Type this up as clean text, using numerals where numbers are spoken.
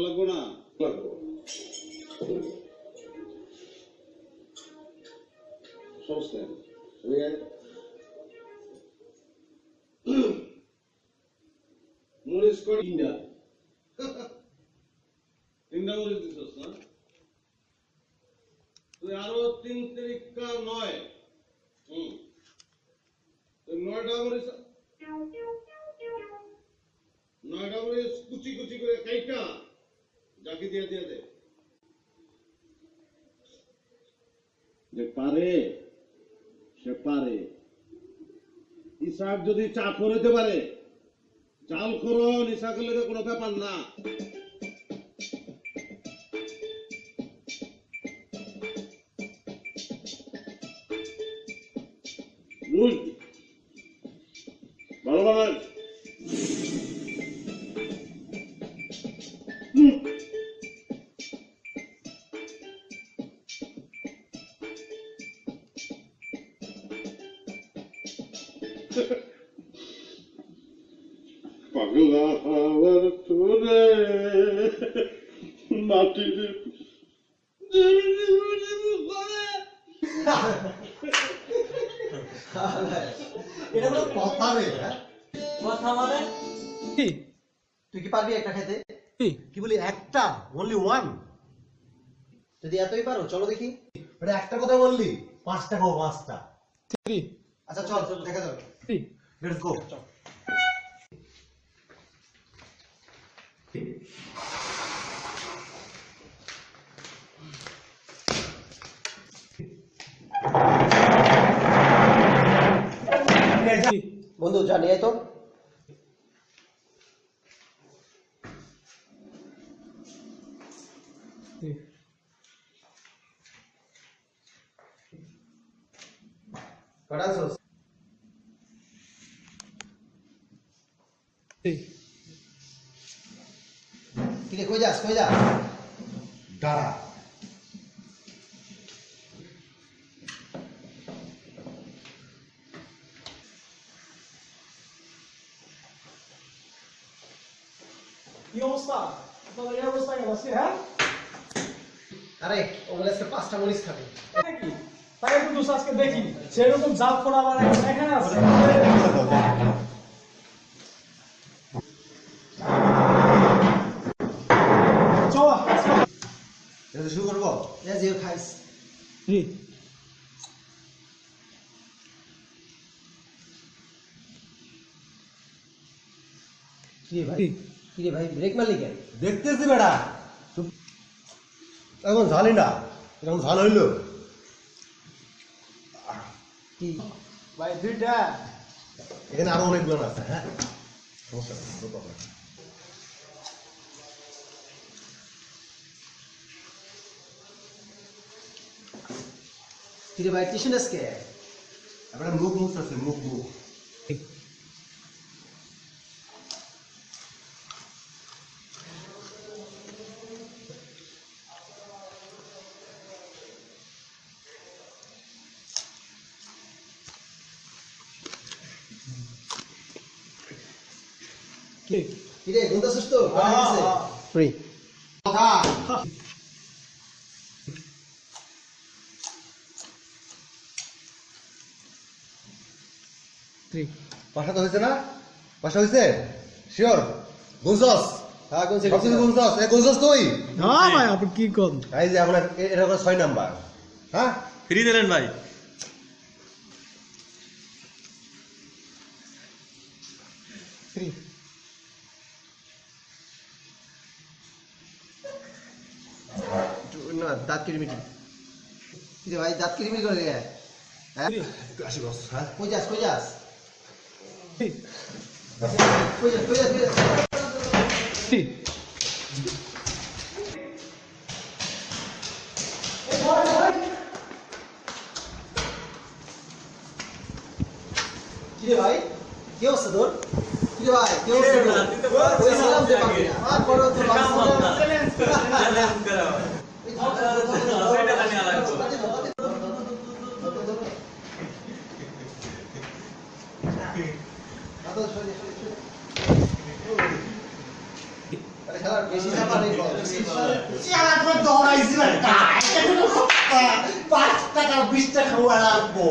লাগবো না লাগবো সমস্যা মরিচ করে তিনটা মরিচ দিছস না তুই আরো 3 তারিখা 9 9টা মরিচ 9টা মরিচ কুচি কুচি করে কাইটা জাকি দিয়ে দিয়ে দে যে পারে সে পারে ইসাক যদি চা করতে পারে চাল করো ইসাকের লেগে কোনো ব্যাপার না ভালো ভালো পাগলা হওয়ার তোরে মাটি এটা কোনো কথা রে কথা মানে কি তুই কি পারবি একটা খেতে কি বলি একটা only one যদি এতই পারো চলো দেখি এটা একটা কথা বললি পাঁচটা খাও পাঁচটা 3 আচ্ছা চল দেখা যাবে 3 লেটস গো বন্ধু যা নিয়ে তো কটা সস ঠিক আছে কই যাস দাঁড়া কি অবস্থা তোর এই অবস্থা কেন আছে হ্যাঁ আরে ওগুলো আজকে পাঁচটা মরিচ খাবে কি তাই তো দোষ আজকে দেখি সেরকম জাল ফোড়া আমার এখানে আছে চল এটা শুরু করব এ জিও খাইস জি কি রে ভাই ব্রেক মারলি কেন দেখতেছি বেটা এখন ঝালি না এখন ঝাল হইলো কি ভাই দুইটা এখানে আরো অনেকগুলো আছে হ্যাঁ সমস্যা নেই নো প্রবলেম কি রে ভাই টিউশন আজকে আপনার মুখ আছে মুখ কি রে গন্ধ সুস্থ ফ্রি কথা পাশা তো হয়েছে না পাশা হয়েছে শিওর গুনছস হ্যাঁ গুনছস এ গুনছস তুই না ভাই আপনি কি কোন এই যে আপনার এটা হলো 6 নাম্বার হ্যাঁ ফ্রি দিলেন ভাই ফ্রি না দাঁত কিরমিটি কি রে ভাই দাঁত কিরমিটি করে গে হ্যাঁ আসি বস হ্যাঁ কই যাস ফ্রি কি রে ভাই কি অবস্থা তোর কি রে ভাই কি অবস্থা তোর ওই সালাম দে পাবি না আর বড় তো চ্যালেঞ্জ করা সেটা জানি লাগবে আরে খেলার বেশি চাপা নেই চালা করে দৌড়াইছি না 5 টাকা 20 টাকা খাওয়া লাগবো